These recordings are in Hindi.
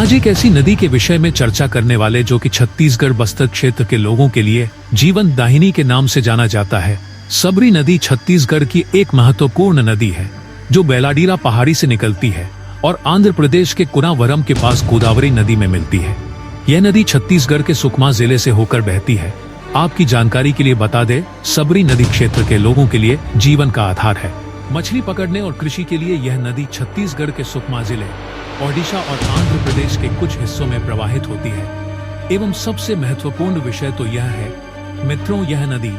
आज एक ऐसी नदी के विषय में चर्चा करने वाले जो कि छत्तीसगढ़ बस्तर क्षेत्र के लोगों के लिए जीवन दाहिनी के नाम से जाना जाता है। सबरी नदी छत्तीसगढ़ की एक महत्वपूर्ण नदी है जो बेलाडीला पहाड़ी से निकलती है और आंध्र प्रदेश के कुनावरम के पास गोदावरी नदी में मिलती है। यह नदी छत्तीसगढ़ के सुकमा जिले से होकर बहती है। आपकी जानकारी के लिए बता दें, सबरी नदी क्षेत्र के लोगों के लिए जीवन का आधार है। मछली पकड़ने और कृषि के लिए यह नदी छत्तीसगढ़ के सुकमा जिले, ओडिशा और आंध्र प्रदेश के कुछ हिस्सों में प्रवाहित होती है। एवं सबसे महत्वपूर्ण विषय तो यह है मित्रों, यह नदी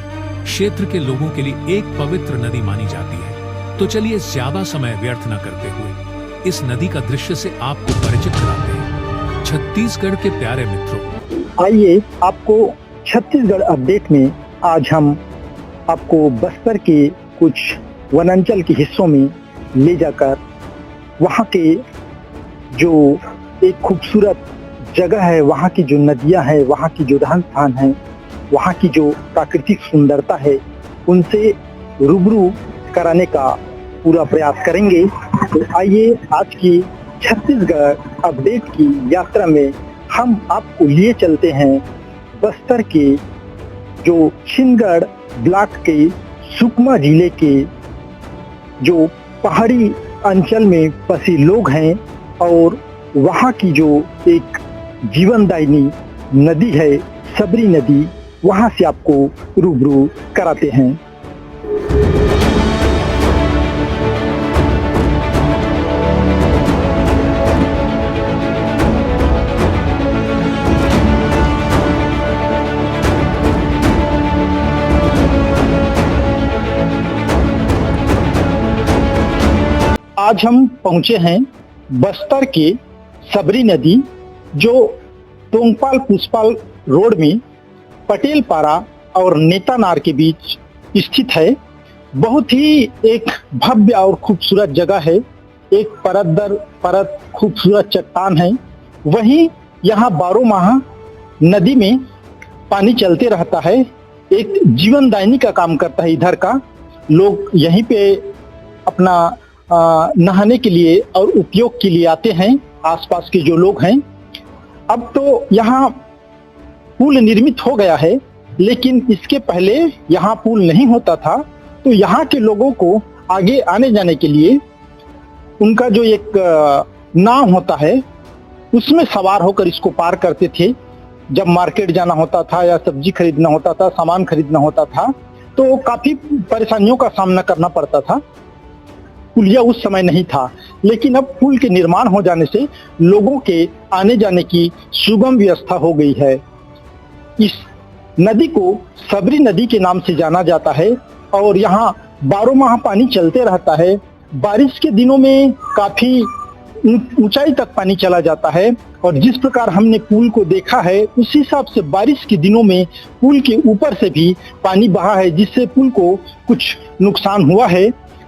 क्षेत्र के लोगों के लिए एक पवित्र नदी मानी जाती है। तो चलिए ज्यादा समय व्यर्थ न करते हुए इस नदी का दृश्य से आपको परिचित कराते हैं। छत्तीसगढ़ के प्यारे मित्रों, आइए आपको छत्तीसगढ़ अपडेट में आज हम आपको बस्तर के कुछ वनांचल के हिस्सों में ले जाकर वहाँ के जो एक खूबसूरत जगह है, वहाँ की जो नदियाँ हैं, वहाँ की जो रहन सहन है, वहाँ की जो प्राकृतिक सुंदरता है, उनसे रूबरू कराने का पूरा प्रयास करेंगे। तो आइए आज की छत्तीसगढ़ अपडेट की यात्रा में हम आपको लिए चलते हैं बस्तर के जो छिंदगढ़ ब्लॉक के सुकमा जिले के जो पहाड़ी अंचल में बसे लोग हैं और वहाँ की जो एक जीवनदायिनी नदी है सबरी नदी, वहाँ से आपको रूबरू कराते हैं। आज हम पहुंचे हैं बस्तर के सबरी नदी जो तोंगपाल पुष्पाल रोड में पटेल पारा और नेतानार के बीच स्थित है। बहुत ही एक भव्य और खूबसूरत जगह है। एक परत दर परत खूबसूरत चट्टान है। वहीं यहाँ 12 माह नदी में पानी चलते रहता है। एक जीवनदायिनी का काम करता है। इधर का लोग यहीं पे अपना नहाने के लिए और उपयोग के लिए आते हैं, आसपास के जो लोग हैं। अब तो यहाँ पुल निर्मित हो गया है, लेकिन इसके पहले यहाँ पुल नहीं होता था। तो यहाँ के लोगों को आगे आने जाने के लिए उनका जो एक नाव होता है उसमें सवार होकर इसको पार करते थे। जब मार्केट जाना होता था या सब्जी खरीदना होता था, सामान खरीदना होता था, तो काफी परेशानियों का सामना करना पड़ता था। पुलिया उस समय नहीं था, लेकिन अब पुल के निर्माण हो जाने से लोगों के आने जाने की सुगम व्यवस्था हो गई है। इस नदी को सबरी नदी के नाम से जाना जाता है और यहाँ 12 माह पानी चलते रहता है। बारिश के दिनों में काफी ऊंचाई तक पानी चला जाता है और जिस प्रकार हमने पुल को देखा है उस हिसाब से बारिश के दिनों में पुल के ऊपर से भी पानी बहा है, जिससे पुल को कुछ नुकसान हुआ है।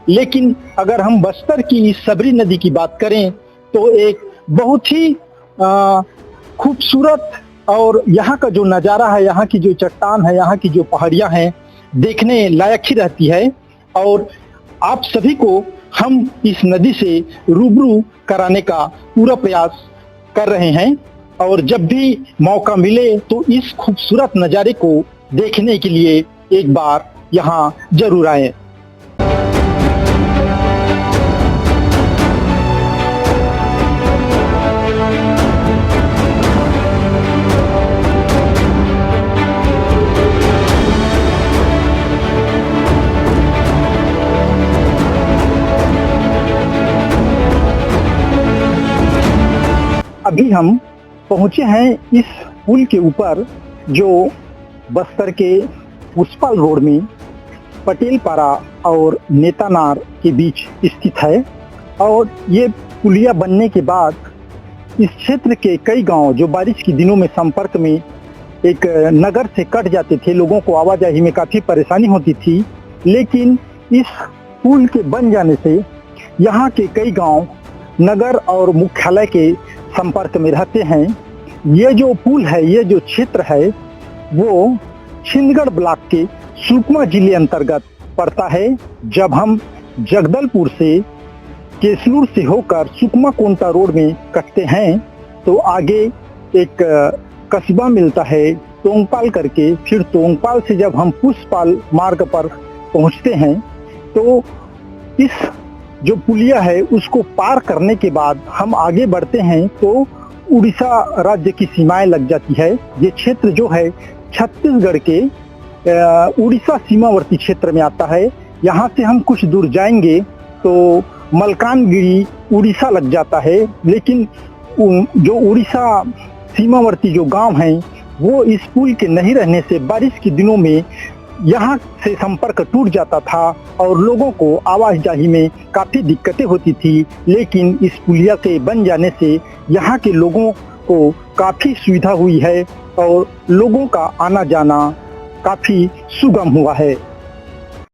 लेकिन अगर हम बस्तर की इस सबरी नदी की बात करें तो एक बहुत ही खूबसूरत और यहाँ का जो नज़ारा है, यहाँ की जो चट्टान है, यहाँ की जो पहाड़ियाँ हैं, देखने लायक ही रहती है। और आप सभी को हम इस नदी से रूबरू कराने का पूरा प्रयास कर रहे हैं और जब भी मौका मिले तो इस खूबसूरत नज़ारे को देखने के लिए एक बार यहाँ जरूर आएं। अभी हम पहुंचे हैं इस पुल के ऊपर जो बस्तर के पुष्पाल रोड में पटेल पारा और नेतानार के बीच स्थित है। और ये पुलिया बनने के बाद इस क्षेत्र के कई गांव जो बारिश के दिनों में संपर्क में एक नगर से कट जाते थे, लोगों को आवाजाही में काफ़ी परेशानी होती थी। लेकिन इस पुल के बन जाने से यहाँ के कई गांव नगर और मुख्यालय के संपर्क में रहते हैं। ये जो पुल है, ये जो क्षेत्र है, वो छिंदगढ़ ब्लॉक के सुकमा जिले अंतर्गत पड़ता है। जब हम जगदलपुर से केसलूर से होकर सुकमा कोंटा रोड में कटते हैं तो आगे एक कस्बा मिलता है तोंगपाल करके। फिर तोंगपाल से जब हम पुष्पाल मार्ग पर पहुंचते हैं तो इस जो पुलिया है उसको पार करने के बाद हम आगे बढ़ते हैं तो उड़ीसा राज्य की सीमाएं लग जाती है। ये क्षेत्र जो है छत्तीसगढ़ के उड़ीसा सीमावर्ती क्षेत्र में आता है। यहाँ से हम कुछ दूर जाएंगे तो मलकानगिरी उड़ीसा लग जाता है, लेकिन जो उड़ीसा सीमावर्ती जो गांव हैं वो इस पुल के नहीं रहने से बारिश के दिनों में यहाँ से संपर्क टूट जाता था और लोगों को आवाजाही में काफी दिक्कतें होती थी। लेकिन इस पुलिया के बन जाने से यहाँ के लोगों को काफी सुविधा हुई है और लोगों का आना जाना काफी सुगम हुआ है।